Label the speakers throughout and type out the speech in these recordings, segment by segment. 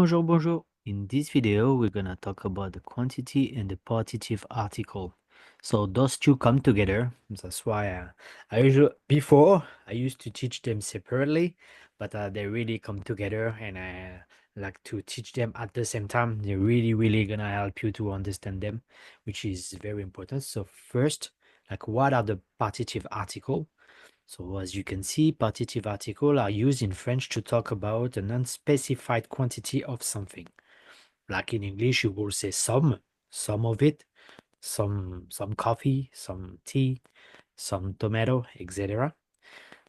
Speaker 1: Bonjour, bonjour. In this video, we're gonna talk about the quantity and the partitive article. So those two come together. That's why before I used to teach them separately, but they really come together, and I like to teach them at the same time. They're really gonna help you to understand them, which is very important. So first, like, what are the partitive article? So as you can see, partitive articles are used in French to talk about an unspecified quantity of something. Like in English, you will say some of it, some coffee, some tea, some tomato, etc.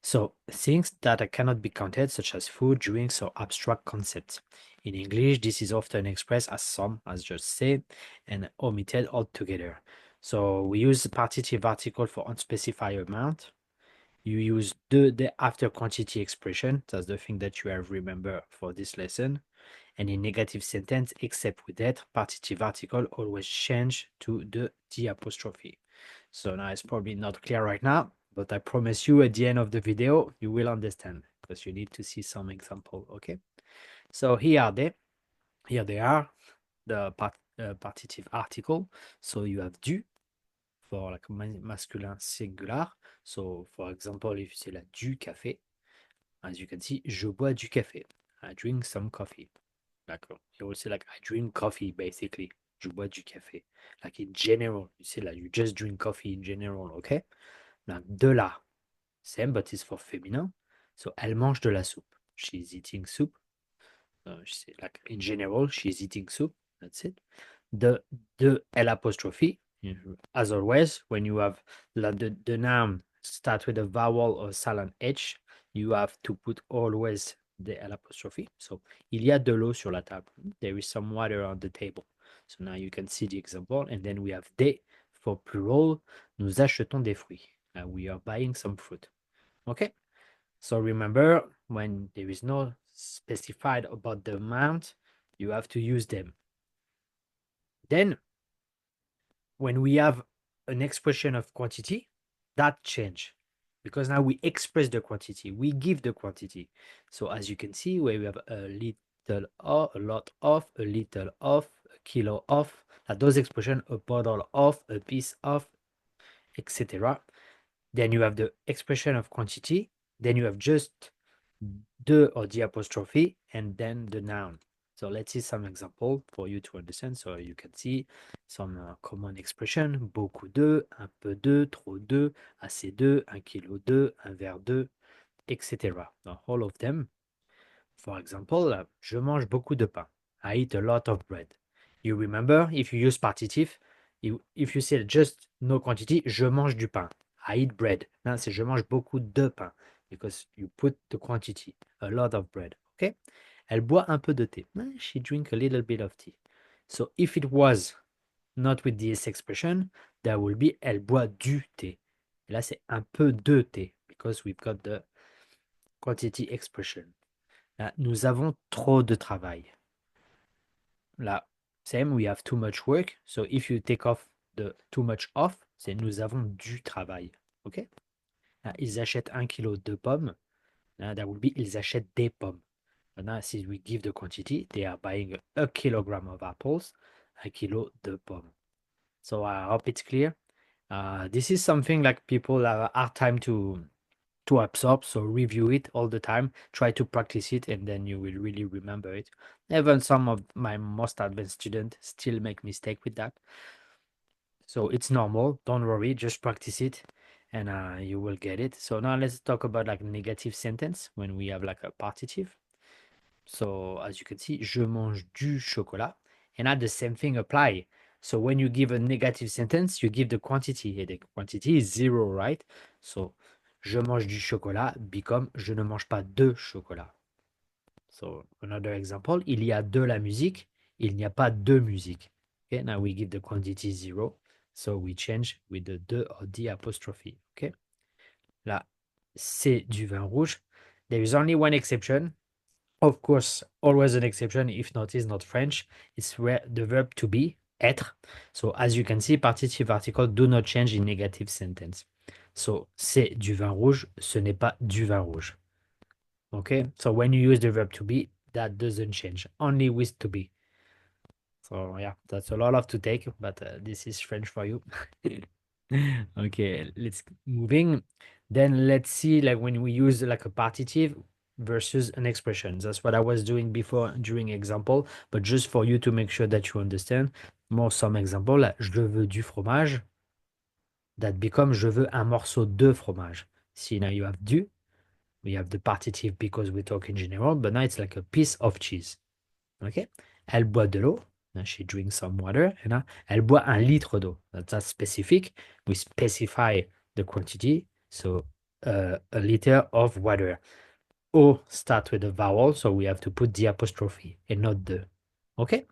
Speaker 1: So things that cannot be counted, such as food, drinks, or abstract concepts. In English, this is often expressed as some, as just said, and omitted altogether. So we use the partitive article for unspecified amount. You use the after quantity expression. That's the thing that you have remember for this lesson. And in negative sentence, except with that, partitive article always change to the apostrophe. So now it's probably not clear right now, but I promise you at the end of the video, you will understand because you need to see some example, okay? So here they are, the partitive article. So you have du, for like masculine singular. So for example, if you say like du café, as you can see, je bois du café. I drink some coffee. Like you will say like I drink coffee basically. Je bois du café. Like in general, you say like you just drink coffee in general, okay? Like de la, same but it's for feminine. So elle mange de la soupe. She's eating soup. Like in general, she's eating soup. That's it. The L apostrophe, as always, when you have the noun start with a vowel or silent H, you have to put always the L apostrophe. So, il y a de l'eau sur la table. There is some water on the table. So now you can see the example. And then we have des for plural. Nous achetons des fruits. We are buying some fruit. Okay? So remember, when there is no specified about the amount, you have to use them. Then, when we have an expression of quantity, that change. Because now we express the quantity, we give the quantity. So as you can see, where we have a little of, a lot of, a little of, a kilo of, those expressions, a bottle of, a piece of, etc. Then you have the expression of quantity. Then you have just the or the apostrophe and then the noun. So let's see some example for you to understand. So you can see some common expression. Beaucoup de, un peu de, trop de, assez de, un kilo de, un verre de, etc. Now, all of them. For example, je mange beaucoup de pain. I eat a lot of bread. You remember, if you use partitive, if you say just no quantity, je mange du pain. I eat bread. Là, c'est je mange beaucoup de pain. Because you put the quantity, a lot of bread. Okay? Elle boit un peu de thé. She drink a little bit of tea. So if it was not with this expression, there will be elle boit du thé. Et là, c'est un peu de thé. Because we've got the quantity expression. Là, nous avons trop de travail. Là, same, we have too much work. So if you take off the too much off, c'est nous avons du travail. OK? Là, ils achètent 1 kilo de pommes. Là, that will be ils achètent des pommes. Now, si we give the quantity, they are buying a kilogram of apples, 1 kilo de pommes. So I hope it's clear. This is something like people have a hard time to absorb, so review it all the time, try to practice it, and then you will really remember it. Even some of my most advanced students still make mistake with that, so it's normal, don't worry, just practice it and you will get it. So now let's talk about like negative sentence when we have like a partitive. So as you can see, je mange du chocolat, and now the same thing apply. So when you give a negative sentence, you give the quantity, and the quantity is 0, right? So je mange du chocolat become je ne mange pas de chocolat. So another example, il y a de la musique, il n'y a pas de musique. Okay, now we give the quantity 0. So we change with the de or the apostrophe. Okay. Là, c'est du vin rouge. There is only one exception. Of course, always an exception, if not, is not French. It's where the verb to be, être. So as you can see, partitive article do not change in negative sentence. So c'est du vin rouge, ce n'est pas du vin rouge. Okay, so when you use the verb to be, That doesn't change, only with to be. So yeah, that's a lot of to take, but this is French for you. Okay, let's moving. Then let's see like when we use like a partitive versus an expression. That's what I was doing before during example, but just for you to make sure that you understand. More some example, like, je veux du fromage. That becomes je veux un morceau de fromage. See, now you have du. We have the partitive because we talk in general, but now it's like a piece of cheese. Okay? Elle boit de l'eau. Now she drinks some water. And now, elle boit un litre d'eau. That's specific. We specify the quantity. So a liter of water. O start with a vowel, so we have to put the apostrophe and not the. Okay?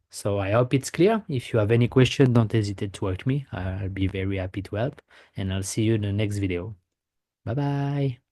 Speaker 1: So I hope it's clear. If you have any question, don't hesitate to ask me. I'll be very happy to help. And I'll see you in the next video. Bye bye.